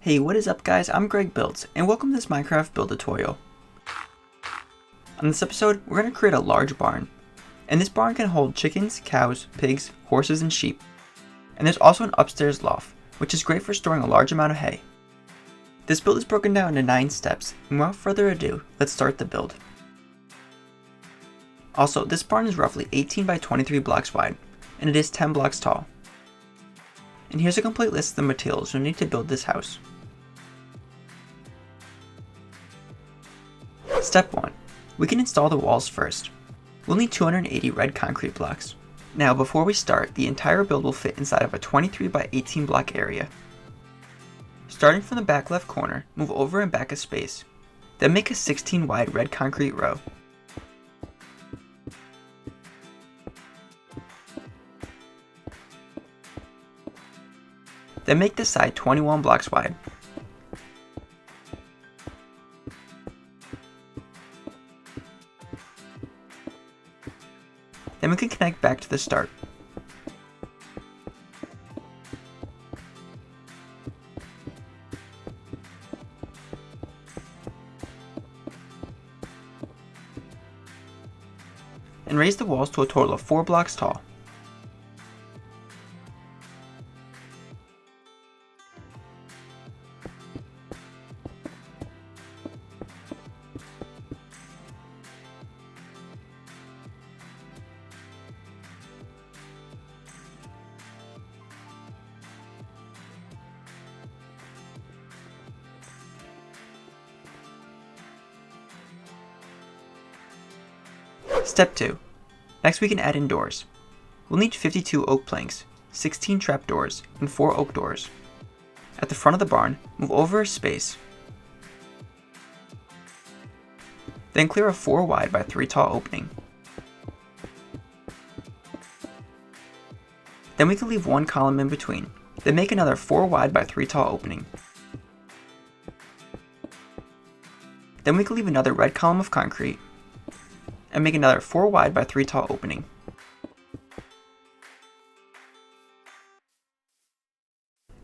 Hey, what is up guys? I'm Greg Builds, and welcome to this Minecraft build tutorial. On this episode, we're going to create a large barn. And this barn can hold chickens, cows, pigs, horses, and sheep. And there's also an upstairs loft, which is great for storing a large amount of hay. This build is broken down into 9 steps, and without further ado, let's start the build. Also, this barn is roughly 18 by 23 blocks wide, and it is 10 blocks tall. And here's a complete list of the materials you'll need to build this house. Step 1. We can install the walls first. We'll need 280 red concrete blocks. Now before we start, the entire build will fit inside of a 23 by 18 block area. Starting from the back left corner, move over and back a space. Then make a 16 wide red concrete row. Then make the side 21 blocks wide. Then we can connect back to the start. And raise the walls to a total of 4 blocks tall. Step 2. Next we can add in doors. We'll need 52 oak planks, 16 trapdoors, and 4 oak doors. At the front of the barn, move over a space. Then clear a 4 wide by 3 tall opening. Then we can leave 1 column in between. Then make another 4 wide by 3 tall opening. Then we can leave another red column of concrete and make another 4 wide by 3 tall opening.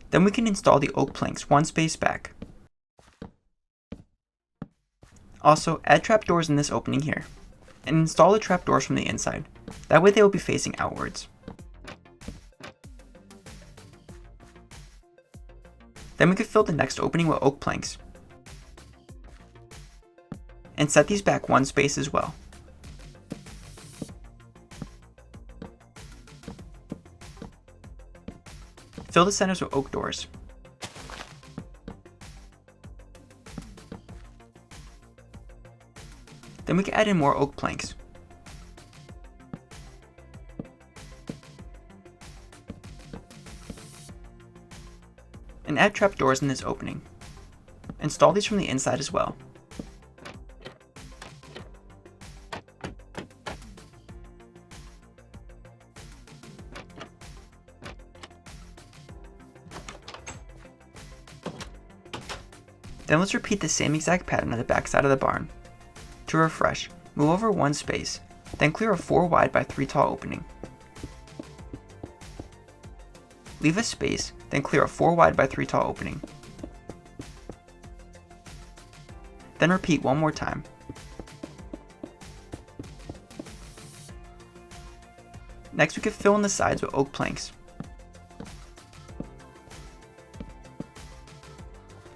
Then we can install the oak planks 1 space back. Also, add trapdoors in this opening here, and install the trapdoors from the inside. That way they will be facing outwards. Then we could fill the next opening with oak planks, and set these back 1 space as well. Fill the centers with oak doors. Then we can add in more oak planks. And add trapdoors in this opening. Install these from the inside as well. Then let's repeat the same exact pattern on the back side of the barn. To refresh, move over 1 space, then clear a 4 wide by 3 tall opening. Leave a space, then clear a 4 wide by 3 tall opening. Then repeat 1 more time. Next we can fill in the sides with oak planks.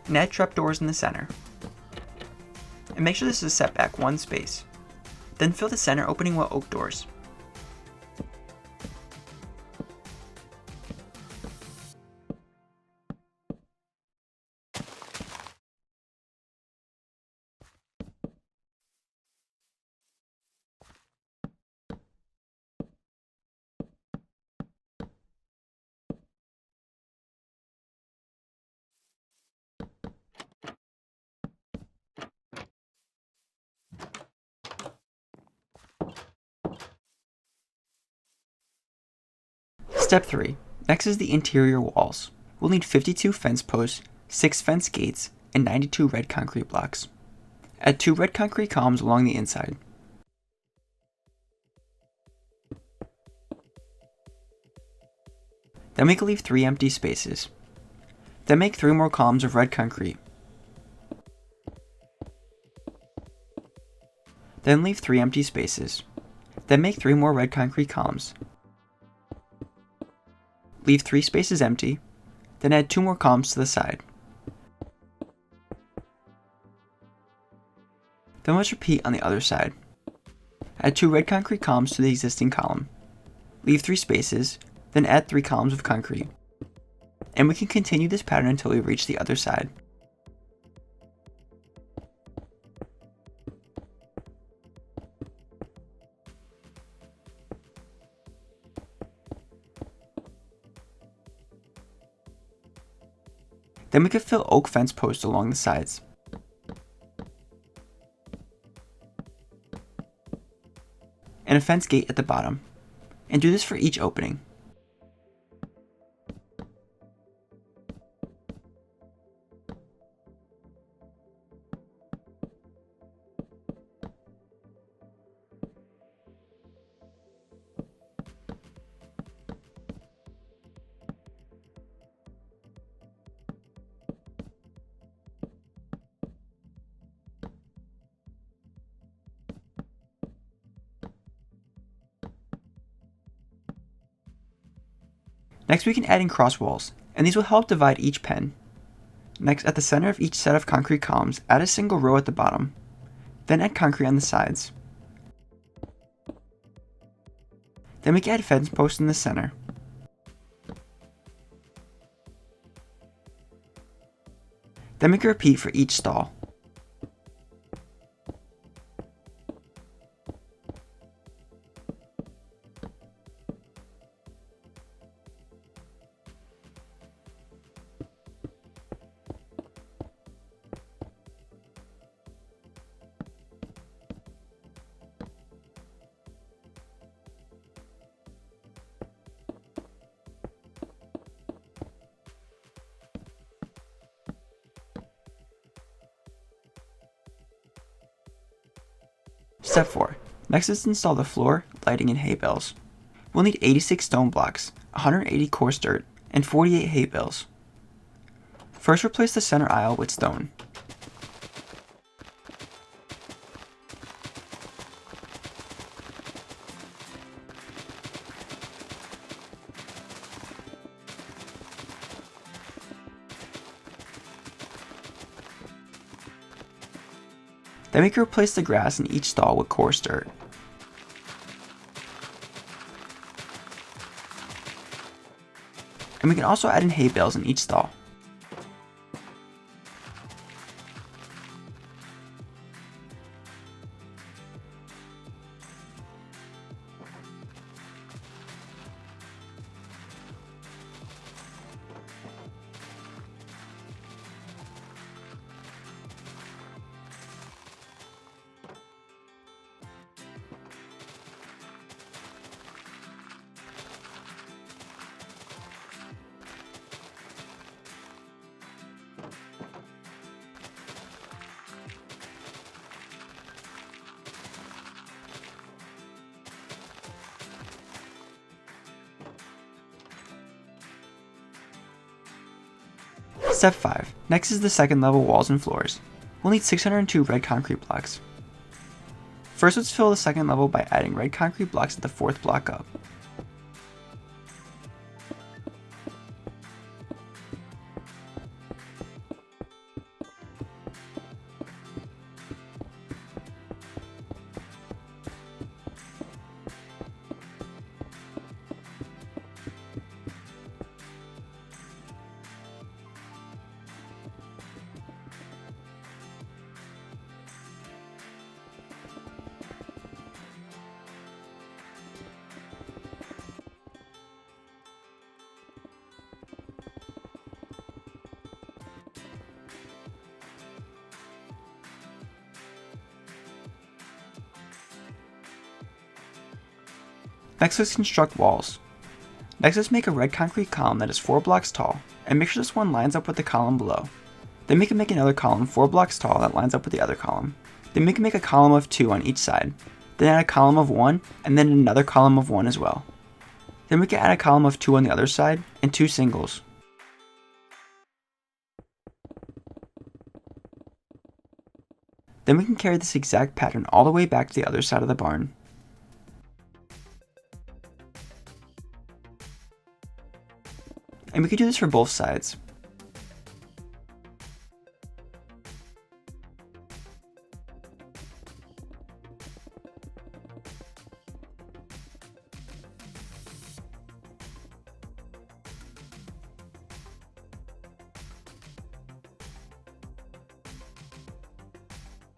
And add trapdoors in the center. And make sure this is set back 1 space. Then fill the center opening with oak doors. Step 3. Next is the interior walls. We'll need 52 fence posts, 6 fence gates, and 92 red concrete blocks. Add 2 red concrete columns along the inside. Then we can leave 3 empty spaces. Then make 3 more columns of red concrete. Then leave 3 empty spaces. Then make 3 more red concrete columns. Leave 3 spaces empty. Then add 2 more columns to the side. Then let's repeat on the other side. Add 2 red concrete columns to the existing column. Leave 3 spaces, then add 3 columns of concrete. And we can continue this pattern until we reach the other side. Then we could fill oak fence posts along the sides. And a fence gate at the bottom. And do this for each opening. Next we can add in cross walls, and these will help divide each pen. Next, at the center of each set of concrete columns, add a single row at the bottom. Then add concrete on the sides. Then we can add fence posts in the center. Then we can repeat for each stall. Step 4. Next is to install the floor, lighting, and hay bales. We'll need 86 stone blocks, 180 coarse dirt, and 48 hay bales. First, replace the center aisle with stone. Then we can replace the grass in each stall with coarse dirt. And we can also add in hay bales in each stall. Step 5. Next is the second level walls and floors. We'll need 602 red concrete blocks. First, let's fill the second level by adding red concrete blocks at the fourth block up. Next, let's construct walls. Next, let's make a red concrete column that is 4 blocks tall, and make sure this one lines up with the column below. Then we can make another column 4 blocks tall that lines up with the other column. Then we can make a column of 2 on each side. Then add a column of 1, and then another column of 1 as well. Then we can add a column of 2 on the other side, and 2 singles. Then we can carry this exact pattern all the way back to the other side of the barn. And we can do this for both sides.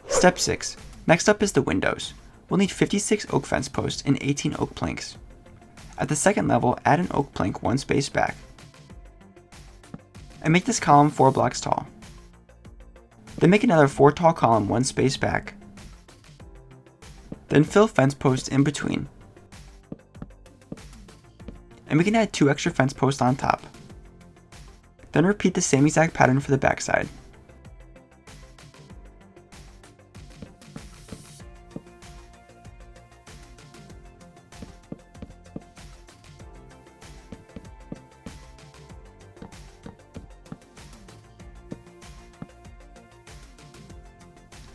Step 6. Next up is the windows. We'll need 56 oak fence posts and 18 oak planks. At the second level, add an oak plank one space back. And make this column 4 blocks tall. Then make another 4 tall column one space back. Then fill fence posts in between. And we can add 2 extra fence posts on top. Then repeat the same exact pattern for the backside.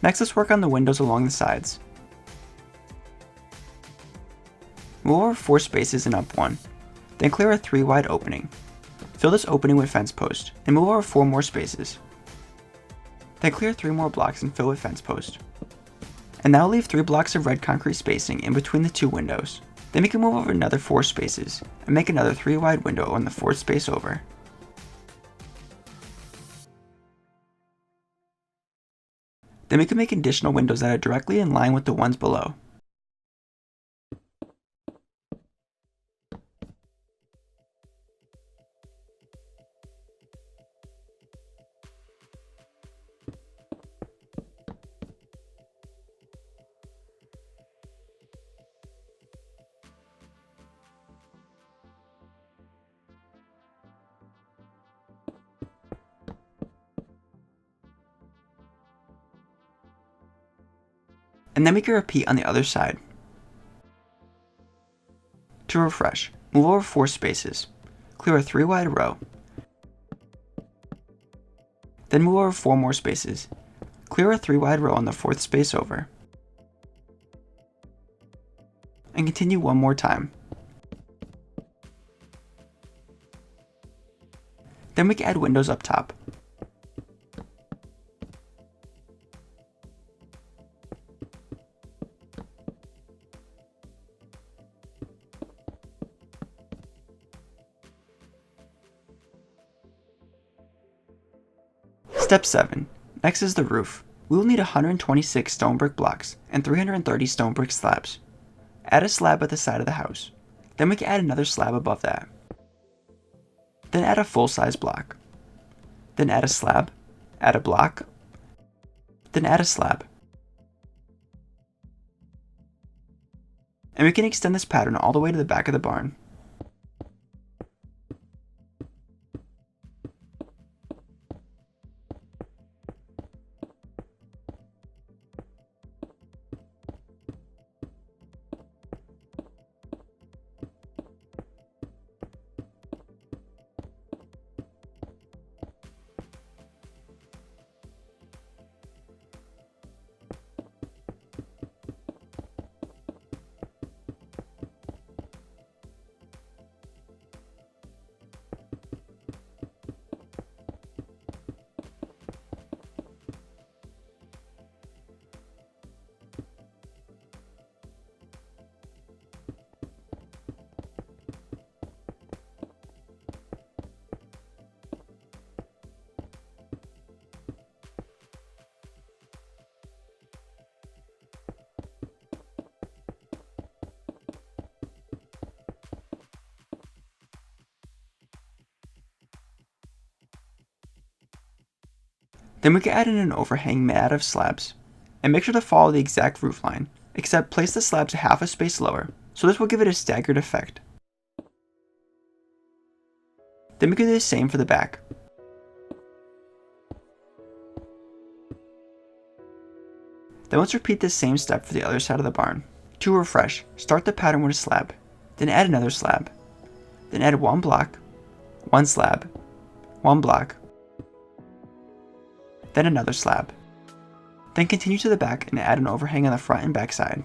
Next, let's work on the windows along the sides. Move over 4 spaces and up 1. Then clear a 3 wide opening. Fill this opening with fence post, and move over 4 more spaces. Then clear 3 more blocks and fill with fence post. And now leave 3 blocks of red concrete spacing in between the 2 windows. Then we can move over another 4 spaces, and make another 3 wide window on the 4th space over. Then we can make additional windows that are directly in line with the ones below. And then we can repeat on the other side. To refresh, move over 4 spaces, clear a 3 wide row, then move over 4 more spaces, clear a 3 wide row on the 4th space over, and continue one more time. Then we can add windows up top. Step 7. Next is the roof. We will need 126 stone brick blocks and 330 stone brick slabs. Add a slab at the side of the house. Then we can add another slab above that. Then add a full-size block. Then add a slab, add a block, then add a slab. And we can extend this pattern all the way to the back of the barn. Then we can add in an overhang made out of slabs, and make sure to follow the exact roof line, except place the slabs half a space lower, so this will give it a staggered effect. Then we can do the same for the back. Then let's repeat this same step for the other side of the barn. To refresh, start the pattern with a slab, then add another slab, then add 1 block, 1 slab, 1 block, then another slab. Then continue to the back and add an overhang on the front and back side.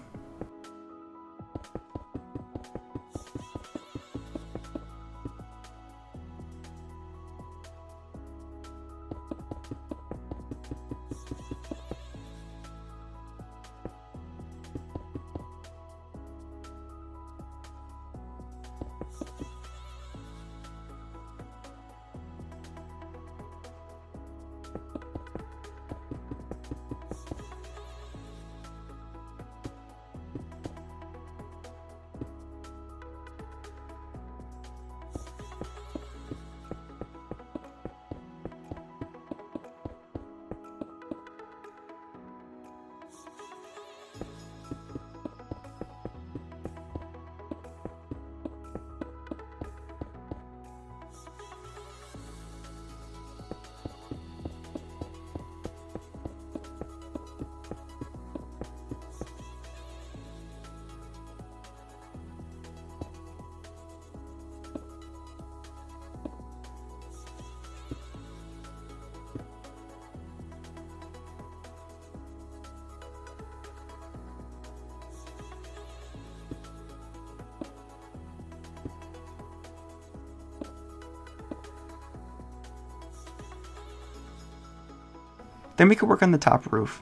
Then we can work on the top roof.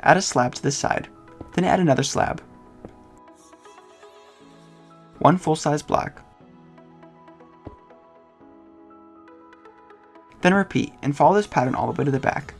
Add a slab to this side, then add another slab. One full-size block. Then repeat and follow this pattern all the way to the back.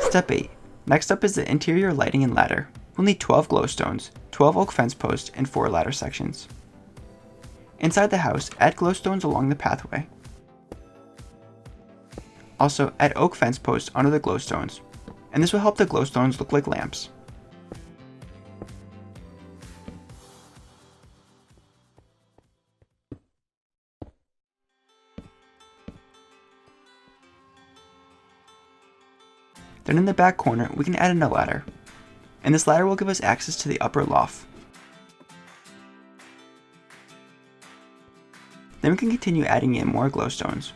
Step 8. Next up is the interior lighting and ladder. We'll need 12 glowstones, 12 oak fence posts, and 4 ladder sections. Inside the house, add glowstones along the pathway. Also, add oak fence posts under the glowstones, and this will help the glowstones look like lamps. Then in the back corner, we can add in a ladder, and this ladder will give us access to the upper loft. Then we can continue adding in more glowstones.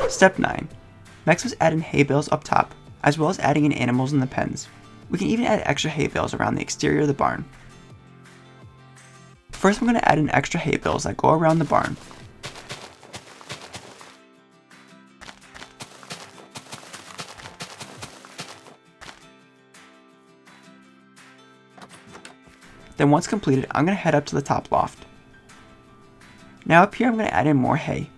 Step 9. Next was add in hay bales up top, as well as adding in animals in the pens. We can even add extra hay bales around the exterior of the barn. First, I'm going to add in extra hay bales that go around the barn. Then once completed, I'm going to head up to the top loft. Now up here, I'm going to add in more hay.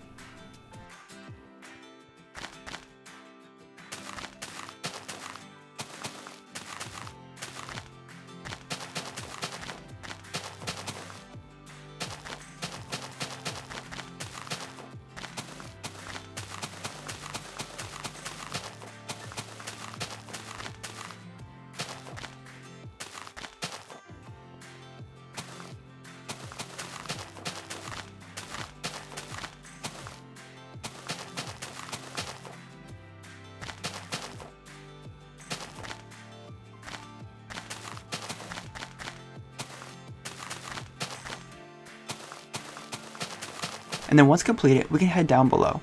And then once completed, we can head down below.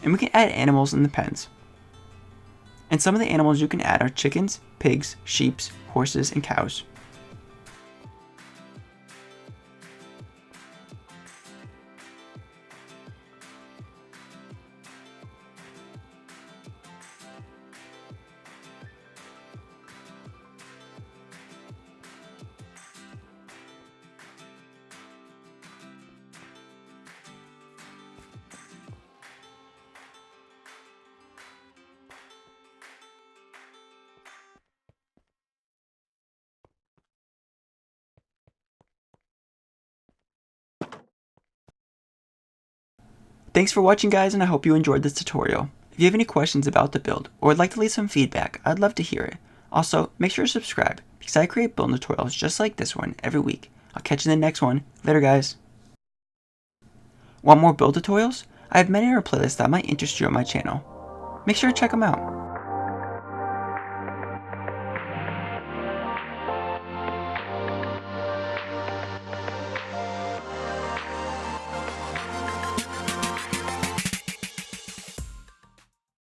And we can add animals in the pens. And some of the animals you can add are chickens, pigs, sheep, horses, and cows. Thanks for watching, guys, and I hope you enjoyed this tutorial. If you have any questions about the build or would like to leave some feedback, I'd love to hear it. Also, make sure to subscribe because I create build tutorials just like this one every week. I'll catch you in the next one. Later, guys. Want more build tutorials? I have many other playlists that might interest you on my channel. Make sure to check them out.